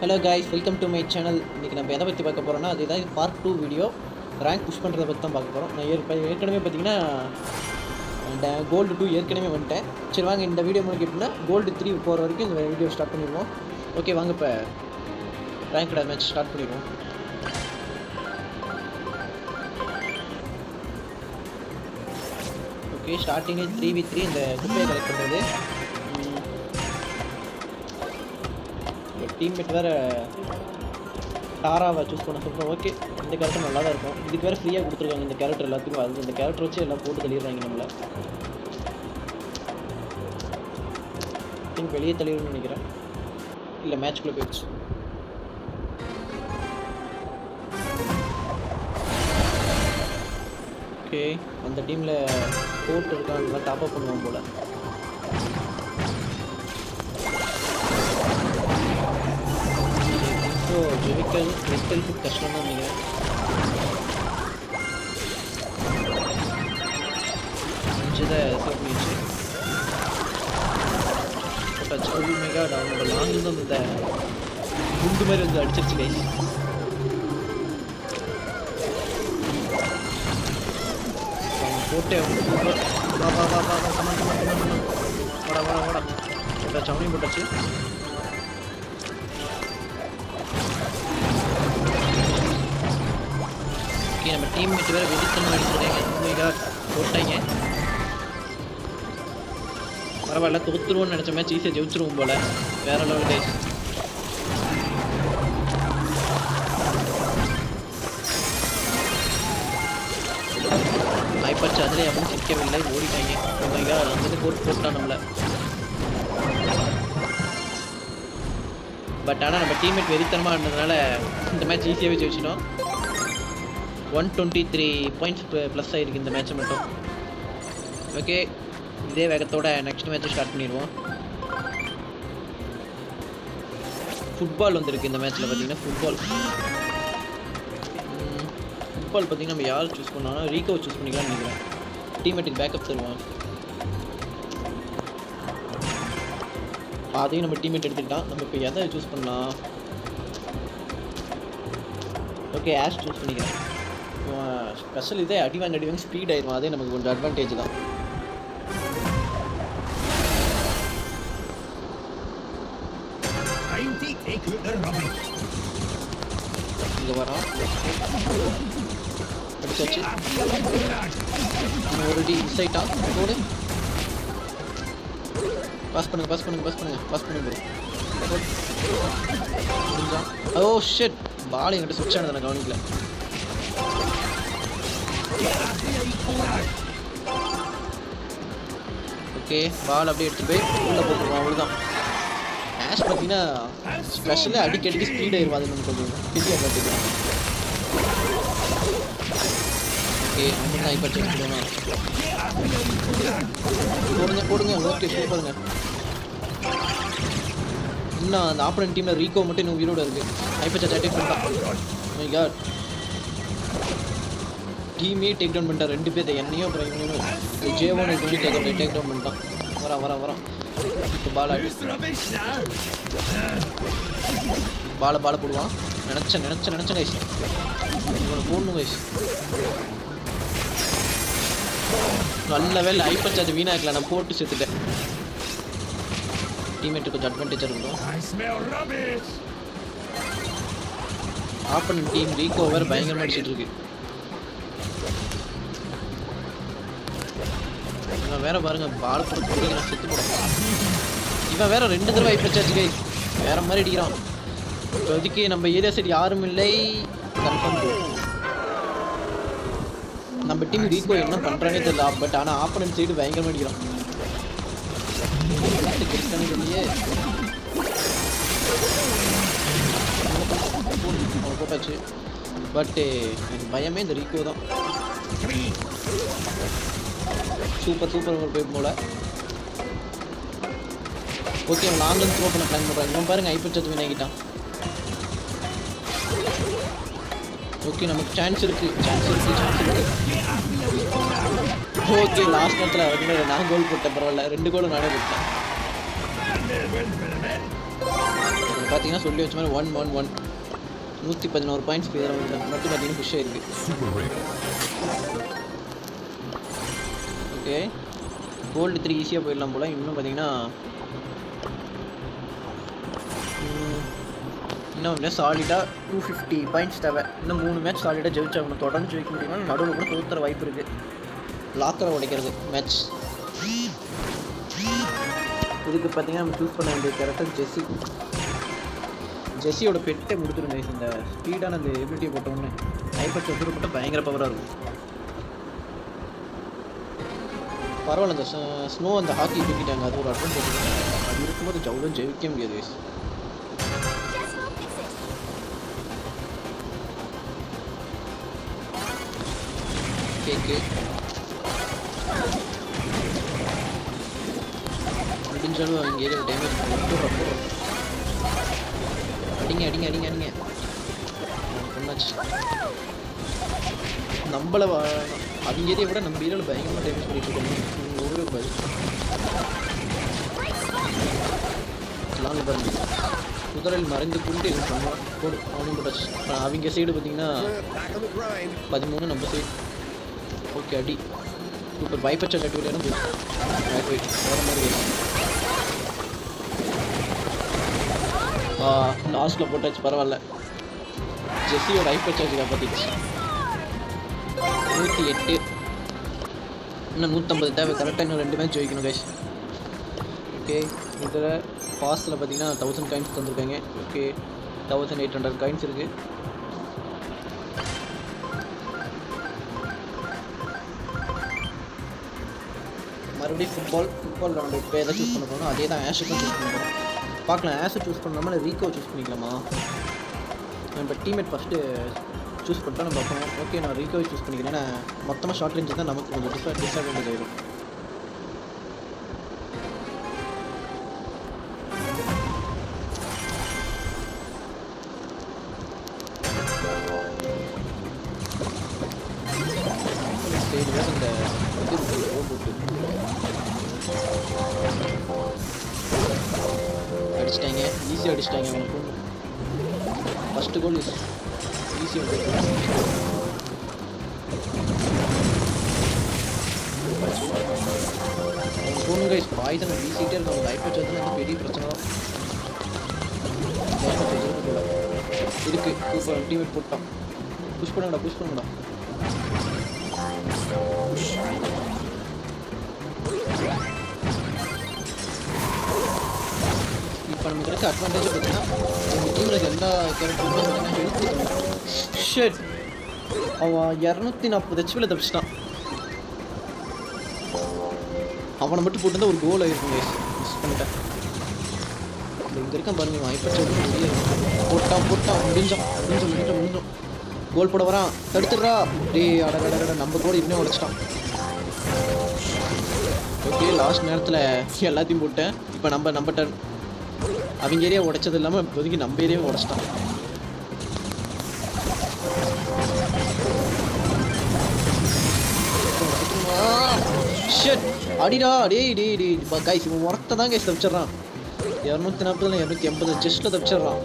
Hello guys, welcome to my channel. இன்றைக்கி நம்ம எதை பற்றி பார்க்க போகிறோன்னா, அதுதான் பார்ட் 2 வீடியோ. ரேங்க் புஷ் பண்ணுறதை பற்றி தான் பார்க்க போகிறோம். நான் ஏற்கனவே பார்த்தீங்கன்னா கோல்டு 2 ஏற்கனவே வந்துட்டேன். சரி வாங்க, இந்த வீடியோ மூலம் எப்படின்னா கோல்டு 3 போகிற வரைக்கும் இந்த வீடியோ ஸ்டார்ட் பண்ணிடுவோம். ஓகே வாங்க, இப்போ ரேங்க் மேட்ச் ஸ்டார்ட் பண்ணிடுவோம். ஓகே, ஸ்டார்டிங்கே 3v3 இந்த குப்பையை கலெக்ட் பண்ணுறது. டீம்மேட் வேறு டாராவை சூஸ் பண்ண சொல்கிறோம். ஓகே, இந்த கேரக்டர் நல்லா தான் இருக்கும். இதுக்கு வேறு ஃப்ரீயாக கொடுத்துருக்காங்க இந்த கேரக்டர் எல்லாத்துக்கும். அது இந்த கேரக்டர் வச்சு எல்லாம் போட்டு தள்ளிடுறாங்க நம்மளை. திங்க் வெளியே தள்ளிடுன்னு நினைக்கிறேன். இல்லை, மேட்ச்குள்ளே போயிடுச்சு. ஓகே, அந்த டீமில் போட்டு இருக்காங்க, டாப் அப் பண்ணுவாங்க போல். ஸோ மெடிக்கல் ஃபுட் கஷ்டம் தான் நினைக்கிறேன். கொஞ்சதை சேவ் பண்ணிடுச்சு. டச் மெகா டவுனோட லாங்கில் தான் இந்த குண்டு மாதிரி வந்து அடிச்சிருச்சு கைஸ். போட்டே வாடா சவுனியும் போட்டாச்சு. ஓகே, நம்ம டீம்மேட் வேறு வெடித்தனம் அடிச்சிருக்காங்க. போட்டாங்க. பரவாயில்ல, தோத்துருவோன்னு நினச்ச மேட்ச் ஈஸியாக ஜெயிச்சிருவோம் போல். வேறு லெவல் கைஸ். ஆயிப்பச்சு, அதிலே அப்படின்னு சிக்கவில்லை, ஓடிட்டாங்க. ஓமைகா வந்து போட்டான் நம்மளை. பட் ஆனால் நம்ம டீம்மேட் வெறித்தனமாக இருந்ததுனால இந்த மேட்ச் ஈஸியாகவே ஜெயிச்சிட்டோம். 123 பாயிண்ட்ஸ் ப்ளஸ் ஆகிருக்கு இந்த மேட்ச்சை மட்டும். ஓகே, இதே வேகத்தோட நெக்ஸ்ட் மேட்ச்சை ஸ்டார்ட் பண்ணிடுவோம். ஃபுட்பால் வந்துருக்கு இந்த மேட்ச்சில். பார்த்தீங்கன்னா ஃபுட்பால் பார்த்தீங்கன்னா நம்ம யார் சூஸ் பண்ணாலும் ரீகோ சூஸ் பண்ணிக்கலாம்னு நினைக்கிறேன். டீம்மேட்டுக்கு பேக்கப் தருவோம். அதையும் நம்ம டீம்மேட் எடுத்துக்கிட்டான். நம்ம இப்போ எதை சூஸ் பண்ணலாம்? ஓகே, ஆஷ் சூஸ் பண்ணிக்கிறேன். ஸ்பெஷல் இதே அடிவாங்க ஸ்பீட் ஆயிடும். அதே நமக்கு கொஞ்சம் அட்வான்டேஜ் தான். இங்கே வரோம், அடிச்சாச்சு. ஒரு டி இன்சைட்டா போடு. பாஸ் பண்ணுங்க. ஓ ஷிட், பால் என்கிட்ட சுவிட்ச் ஆனது நான் கவனிக்கல. ஓகே, பால் அப்படியே எடுத்துகிட்டு போய் உள்ளே போட்டுருவோம். அவ்வளோதான். ஆஷ் பார்த்தீங்கன்னா ஸ்பெஷலாக அடிக்கடி ஸ்பீட் ஆயிடும். அது நம்ம கொஞ்சம் பெரிய பார்த்துக்கலாம். ஓகே, நம்ம தான் இப்போ செக் பண்ணுவோம். போடுங்க. ஓகே, சூப்பருங்க. இன்னும் அந்த ஆப்போனன்ட் டீமில் ரீகோ மட்டும் இன்னும் உயிரோடு இருக்குது. ஹைப்பர் அட்டாக் பண்ணிட்டான். மை காட், டீமே டேக் டவுன் பண்ணிட்டான். 2 பேர் என்னையும் அப்புறம் இவனையும் ஜேவோன்னு டேக் டவுன் பண்ணிட்டான். வரான். இப்போ பால் பாலை போடுவான். நினச்சேன் கைஸ், இவனை போடணும் கைஸ். நல்ல வேலை ஹைப்பர் சார்ஜ் வீணாக்கல, நான் போட்டு சேர்த்துட்டேன். டீம்மேட்டு கொஞ்சம் அட்வான்டேஜாக இருக்கும். ஆப்பன் டீம் ரீகோ வேறு பயங்கரமாக அடிச்சிட்டு இருக்கு. இவன் வேற பாருங்க, பால் போட்டு நான் செத்து போடுறான். இவன் வேற 2 தடவை ஹைப்பர் சார்ஜ் கைஸ், வேற மாதிரி அடிக்கிறான். இப்போதைக்கு நம்ம ஏரியா சைடு யாரும் இல்லை. கன்ஃபார்ம் நம்ம டீம் ரீகோ என்ன பண்ணுறானே தெரியல. பட் ஆனால் ஆப்போனன்ட் சைடு பயங்கரமாக அடிக்கிறான். போட்டாச்சு. பட் எனக்கு பயமே இந்த ரீகோ தான். சூப்பர் ஒரு போய் போல. ஓகே, அவன் லாங் த்ரோ பண்ண பிளான் பண்ணுறான். இவன் பாருங்க ஹைப்பர் சார்ஜ் வினாகிட்டான். ஓகே, நமக்கு சான்ஸ் இருக்கு. ஓகே, லாஸ்ட் நேரத்தில் நான் கோல் போட்டேன். பரவாயில்ல, 2 கோலும் நானே போட்டேன். பார்த்தீங்கன்னா சொல்லி வச்ச மாதிரி 1-1-1 111 பாயிண்ட்ஸ் இதில் மட்டும் பார்த்தீங்கன்னா புஷ் ஆயிருக்கு. ஓகே கோல்டு 3 ஈஸியாக போயிடலாம் போல். இன்னும் பார்த்தீங்கன்னா இன்னும் சாலிடாக 250 பாயிண்ட்ஸ் தேவை. இன்னும் 3 மேட்ச் சாலிடாக ஜெயிச்சாகணும். தொடர்ந்து ஜெயிக்க முடியுமா, நடுவில் கூட தோற்றுற வாய்ப்பு இருக்குது. லாக்கரை உடைக்கிறது மேட்ச். இதுக்கு பார்த்தீங்கன்னா நம்ம சூஸ் பண்ண வேண்டிய கேரக்டர் ஜெஸ்ஸி. ஜெஸ்ஸியோட பெட்டை முடிச்சிருங்க. இந்த ஸ்பீடான அந்த எபிலிட்டியை போட்டோன்னு ஹைப்பர் சார்ஜர் போட்டால் பயங்கர பவராக இருக்கும். பரவாயில்ல, அந்த ஸ்னோ அந்த ஹாக்கி தூக்கிட்டாங்க, அது ஒரு அட்வான்டேஜ். அது இருக்கும்போது ஜவுலும் ஜெயிக்க முடியாது. கேக்கு முடிஞ்சாலும் அவங்க ஏரியா டேமேஜ் போடுறோம். அடிங்க அடிங்க அடிங்க அடிங்க பொண்ணாச்சு. நம்மளை அவங்க ஏரியா விட நம்ம ஏரியாவில் பயங்கரமாக டேமேஜ் பண்ணிட்டு இருக்கோம். ஒரு பதில் பாருங்க, குதிரையில் மறைந்து கொண்டு இது பண்ணுவான் போடு. அவங்க சைடு பார்த்தீங்கன்னா 13, நம்ம சைடு. ஓகே அடி சூப்பர். வைப்பச்சா கட்டுவிடணும் வேறு மாதிரி லாஸ்ட்டில் போட்டாச்சு. பரவாயில்ல, ஜெஸ்ஸியோட ஹைப்பர் சார்ஜ் காப்பாற்றிடுச்சு. 108 இன்னும் 150 தேவை. கரெக்டாக இன்னும் 2 மேட்ச் ஜெயிக்கணும் கைஸ். ஓகே இதில் பாஸில் பார்த்தீங்கன்னா 1000 காயின்ஸ் தந்துருக்காங்க. ஓகே 1800 காயின்ஸ் இருக்குது. மறுபடியும் ஃபுட்பால் ரவுண்டு இப்போ எதை சூஸ் பண்ண போகணும், அதே தான் ஆஷுக்கும் சூஸ் பண்ண போகிறோம். பார்க்கலாம், ஆஷை சூஸ் பண்ணாமல் இல்லை ரீகோ சூஸ் பண்ணிக்கலாமா. நம்ம டீம்மேட் ஃபஸ்ட்டு சூஸ் பண்ணிட்டா நம்ம பார்க்கணும். ஓகே நான் ரீகோவை சூஸ் பண்ணிக்கிறேன். ஏன்னா மொத்தமாக ஷார்ட் ரேஞ்சு தான் நமக்கு கொஞ்சம் டிஸ்அட்வான்டேஜ் ஆகிடும். அடிச்சிட்டாங்க, ஈஸியாக அடிச்சிட்டாங்க. அவனுக்கு ஃபஸ்ட்டு கோல் ஈஸியாக பொண்ணுங்க பாய்தனை வீசிக்கிட்டே இருக்கும். அவங்க ஹைப்பர் சார்ஜ் வந்து பெரிய பிரச்சனை தான். இருக்குது சூப்பர். டீமேட் போட்டான். புஷ் பண்ணுங்கடா புஷ் பண்ணுங்கடா. இப்போ நமக்கு இருக்க அட்வான்டேஜ் பார்த்தீங்கன்னா எங்கள் டீமில் எல்லா கேரக்டருமே பார்த்தீங்கன்னா ஹெல்த் ஷெட். அவன் 240 ஹெச்பியில் தப்பிச்சிட்டான். அவனை மட்டும் போட்டு ஒரு கோல் ஆகிருக்கும். மிஸ் பண்ணிட்டேன். இங்கே இருக்கான் பாருங்க, ஹைப்பர் சார்ஜ் போட்டான் முடிஞ்சோம். கோல் போட வரான், தடுத்துடுறா. டே அடகட நம்ம கூட இன்னும் உடைச்சிட்டான். ஓகே லாஸ்ட் நேரத்தில் எல்லாத்தையும் போட்டேன். இப்போ நம்ம டர்ன். அவங்க ஏரியா உடைச்சது இல்லாமல் இப்போதைக்கு நம்ம ஏரியாவும் உடைச்சிட்டான். ஷெட் அடிடா. டே கைஸ் இவன் உரத்தை தான் கைஸ் தப்பிச்சிட்றான். 240 280 ஜஸ்ட்டில் தப்பிச்சிட்றான்.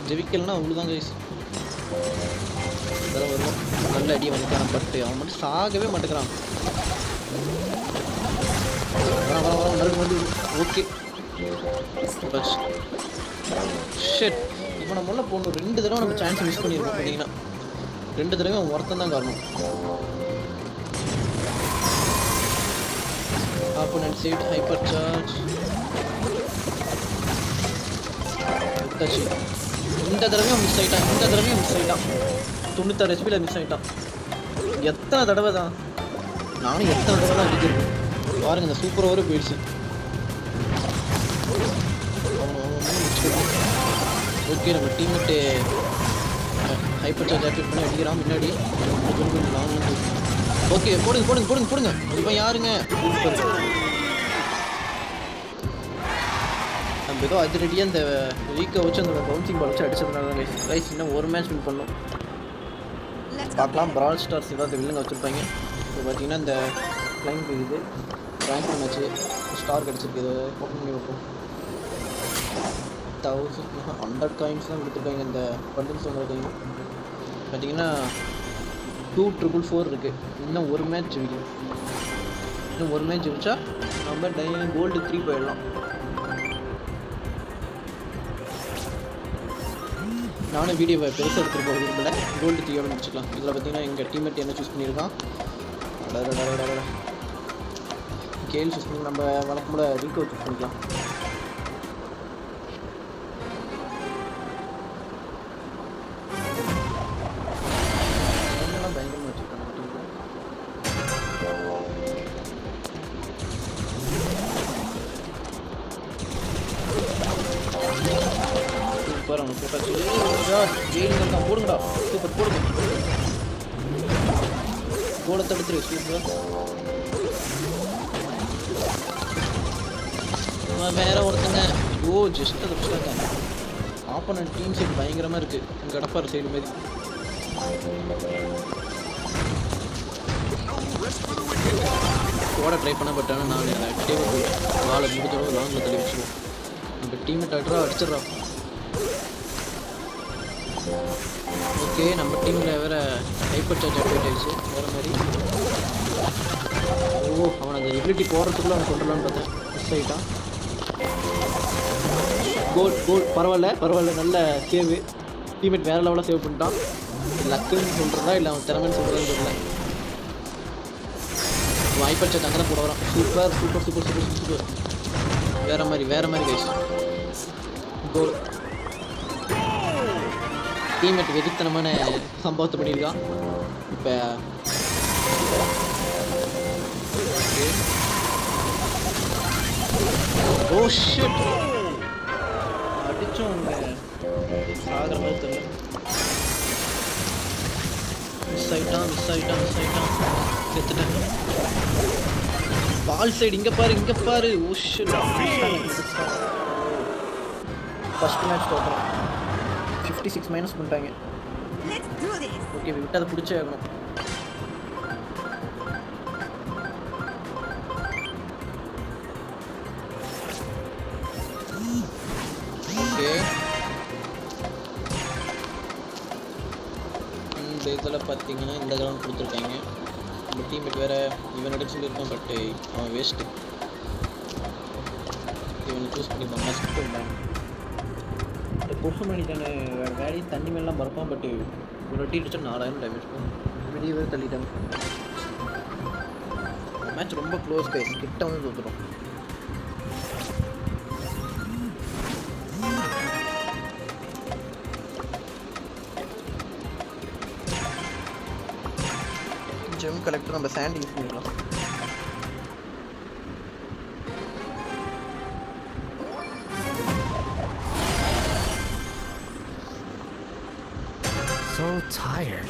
ஜெயிக்கலன்னா அவ்வளோதான் கைஸ். இதெல்லாம் வரும். நல்ல அடி வந்துட்டான். பட்டு அவன் மட்டும் சாகவே மாட்டேங்கிறான். வந்து ஓகே ஷெட். இப்போ நம்ம உள்ள போகணும். 2 தடவை நம்ம சான்ஸ் மிஸ் பண்ணியிருக்கோம். பார்த்தீங்கன்னா 2 தடவை அவன் ஒருத்தன் தான் காரணம். ஆப்போனன்ட் சைடு ஹைப்பர் சார்ஜ் எடுத்தாச்சு. இந்த தடவையும் மிஸ் ஆகிட்டான். 96 ஹெச்பியில் மிஸ் ஆகிட்டான். எத்தனை தடவை தான் நானும் எத்தனை தடவை தான் அடிக்கிறது பாருங்க. இந்த சூப்பர் ஓவரே போயிடுச்சு. ஓகே நம்ம டீம்மேட்டு ஹைப்பர் சார்ஜ் ஆக்டிவேட் பண்ணி அடிக்கிறான் முன்னாடி. ஓகே போடுங்க. இப்போ யாருங்க நம்ம ஏதோ அதிரடியாக இந்த வீக்கை வச்சு அந்த பவுன்சிங் பால் வச்சு அடிச்சதுனால தான் கைஸ் இன்னும் ஒரு மேட்ச் வின் பண்ணோம். பார்க்கலாம். பிரால் ஸ்டார்ஸ் ஏதாவது வில்லுங்க வச்சுருப்பாங்க. இப்போ பார்த்தீங்கன்னா இந்த கிளைம் இது ரேங்க் மேட்ச்சு ஸ்டார் கிடச்சிருக்கு. இதை ஓப்பன் பண்ணி வைப்போம். 100 காயின்ஸ் தான் கொடுத்துருக்காங்க இந்த பண்டில்ஸ் வாங்குறது. பார்த்தீங்கன்னா 2444 இருக்குது. இன்னும் ஒரு மேட்ச் ஜெயிக்கணும். இன்னும் ஒரு மேட்ச் ஜெயிச்சா நம்ம கோல்டு 3 போயிடலாம். நானும் வீடியோ பெருசாக எடுத்துகிட்டு போக விரும்பல, கோல்டு 3யோட முடிச்சுக்கலாம். இதில் பார்த்தீங்கன்னா எங்கள் டீம்மேட் என்ன சூஸ் பண்ணியிருக்கான், கேள் சூஸ் பண்ணி நம்ம வழக்கம் போல ரீகோ சூஸ் பண்ணிக்கலாம். பயங்கரமாக வச்சுருக்காங்க சூப்பர். அவனுக்கு போட்டாச்சு. ஜெயிலுங்க தான் போடுங்கடா. சூப்பர் போடுங்க. கோலை தடுத்துரு. சூப்பர். வேற ஒருத்தங்க ஜஸ்ட் அதை பிடிச்சாங்க. ஆப்போனன்ட் டீம் சைடு பயங்கரமாக இருக்குது. கடப்பார் சைடு மாதிரி. ஓட ட்ரை பண்ண, பட் ஆனால் நான் ஆக்டிவாக போய் வாழை முடிஞ்சளவு லாங்கில் தள்ளி வச்சுருவோம். நம்ம டீம்மேட் அடிச்சிடறோம். ஓகே, நம்ம டீமில் வேறு ஹைப்பர் சார்ஜ் அப்டேட் ஆகிடுச்சு வேறு மாதிரி. அவன் அந்த எபிலிட்டி போகிறதுக்குள்ளே அவன் கொண்டுலான்னு பார்த்தேன். மிஸ் ஆகிட்டான். கோல் பரவாயில்ல நல்ல சேவு. டீம்மேட் வேறு லெவலாக சேவ் பண்ணிட்டான். லக்குன்னு சொல்கிறதா இல்லை அவன் திறமைன்னு சொல்கிறதான்னு தெரியல. ஹைப்பர் சார்ஜ் அங்கே தான் போட வரான். சூப்பர். வேறு மாதிரி கைஸ். கோல். டீம்மேட் வெறித்தனமான சம்பவத்தை பண்ணியிருக்கான். இப்போ ஷிட் அடித்தோம். சாகிற மாதிரி தெரியல. மிஸ் ஆகிட்டான். செத்துட்டேன். பால் சைடு இங்கே பாரு. ஃபர்ஸ்ட் மேட்ச் தோற்றுறோம். 56 மைனஸ் பண்ணிட்டாங்க. ஓகே, விட்டு அதை பிடிச்சே ஆகணும். ஓகே, இந்த இதில் பார்த்தீங்கன்னா இந்த கிரவுண்ட் கொடுத்துருக்காங்க. நம்ம டீம்மேட் வேறு இவன் அடிச்சு சொல்லியிருக்கான், பட் அவன் வேஸ்ட்டு. இவனை சூஸ் பண்ணியிருப்பான். மஸ்ட் பண்ணான். கொசு மணிக்கான வேலையை தண்ணி மேலாம் பறப்பான். பட் ஒரு டீ அடிச்சா 4000 டேமேஜ் போகும். வெளியே வேறு தள்ளிட்டாங்க. மேட்ச் ரொம்ப க்ளோஸ் கைஸ். கிட்ட வந்து தோற்றுரும். ஜெம் கலெக்டர் நம்ம சாண்ட் யூஸ் பண்ணிக்கலாம். So tired.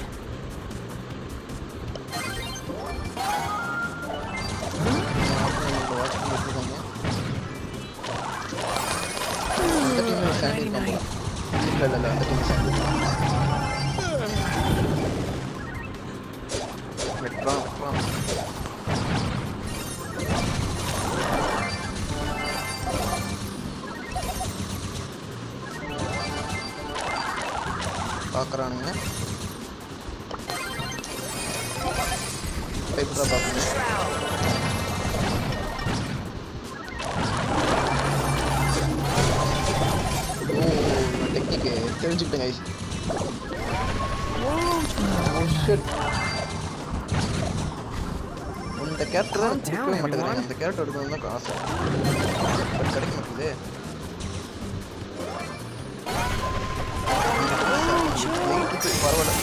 பார்க்குறானுங்க. பேப்பராக பார்க்கணும். டெக்னிக்கு தெரிஞ்சுக்கிட்டேங்க. இந்த கேரக்டர் எடுக்கவே மாட்டேங்கிறாங்க. இந்த கேரக்டர் எடுக்கணும் தான் ஆசை, பட் கிடைக்க மாட்டேங்குது. பரவாயில்ல.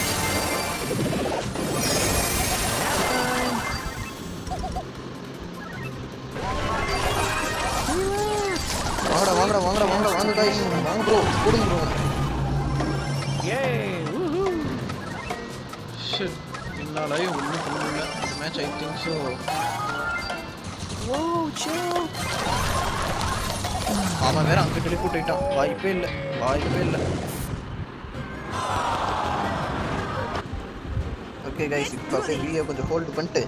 வாங்க guys, வாங்க ப்ரோ, போடுங்க ப்ரோ. ஷிட், என்னாலயே ஒன்றும் பண்ண முடியல இந்த மேட்ச். I think so. அவன் வேற அங்கே டெலிபோர்ட் ஆகிட்டான். வாய்ப்பே இல்லை. ஓகே கைஸ், இப்போ அப்படியே வீடியோ கொஞ்சம் ஹோல்டு பண்ணிட்டு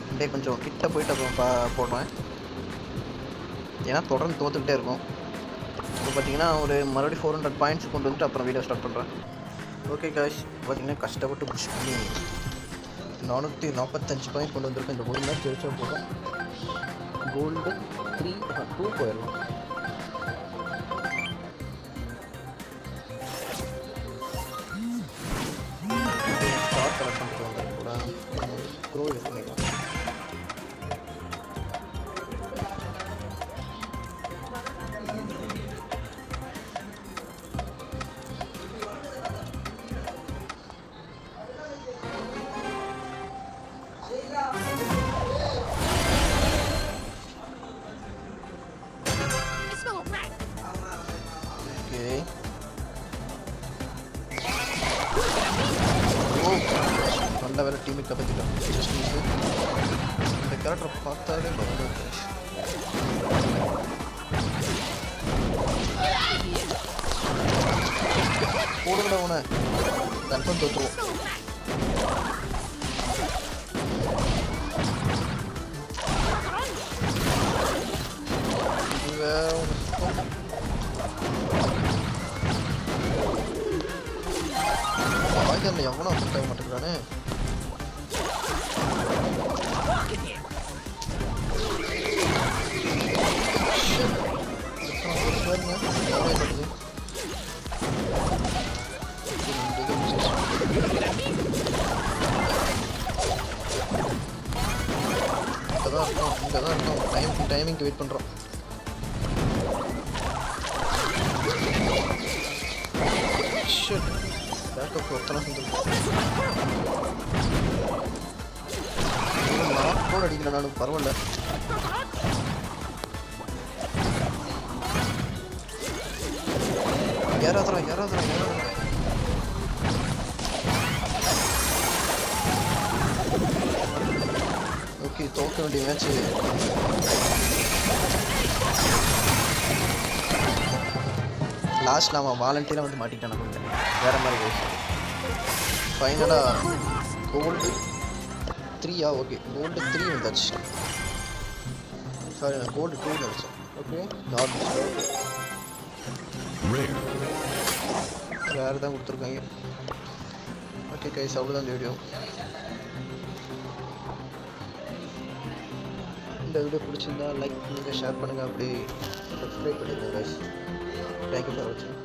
அப்படியே கொஞ்சம் கிட்ட போயிட்டு அப்புறம் போடுறேன். ஏன்னா தொடர்ந்து தோற்றுக்கிட்டே இருக்கும். பார்த்தீங்கன்னா ஒரு மறுபடியும் 400 பாயிண்ட்ஸ் கொண்டு வந்துட்டு அப்புறம் வீடியோ ஸ்டார்ட் பண்ணுறேன். ஓகே காய்ஸ், பார்த்தீங்கன்னா கஷ்டப்பட்டு புஷ் பண்ணி 445 பாயிண்ட் கொண்டு வந்திருக்கேன். இந்த ஒரு மேட்ச் ஜெயிச்சா போதும் கோல்டு 2 போயிடலாம். ஸ்டார் கலெக்ஷன் கூட க்ரோ யூஸ் பண்ணிக்கலாம். நல்ல வேலை டீமை கபத்திட்டோம். ஜஸ்ட் இந்த கேரக்டரை பார்த்தாலே போடுகிற உன கன்ஃபார்ம் தோற்றுவோம். இது வேற வாய்க்காலில் எவனோ அஃபெக்ட் ஆக மாட்டேங்கிறானே. இங்கே தான் இருக்கோம். டைமிங்க்கு வெயிட் பண்ணுறோம். பேக்கப் ஒருத்தனை செஞ்சிருக்கோம். நாக் கூட அடிக்கல நானும், பரவாயில்ல. யாராவது ஓகே, தோக்க வேண்டிய மேட்ச். லாஸ்ட்டில் அவன் வாலண்டியராக வந்து மாட்டிக்கிட்டான். நான் வேறு மாதிரி போயிடுச்சு. ஃபைனலாக கோல்டு 3 ஓகே கோல்டு 3 வந்தாச்சு. சாரி, நான் கோல்டு 2 வச்சேன். ஓகே, வேறு தான் கொடுத்துருக்காங்க. ஓகே கைஸ், அவ்வளோதான் இந்த வீடியோ. இந்த வீடியோ பிடிச்சிருந்தா லைக் பண்ணுங்கள், ஷேர் பண்ணுங்கள், அப்படி சப்ஸ்கிரைப் பண்ணிடுங்க கைஸ். தேங்க்யூ ஃபார் வாட்சிங்.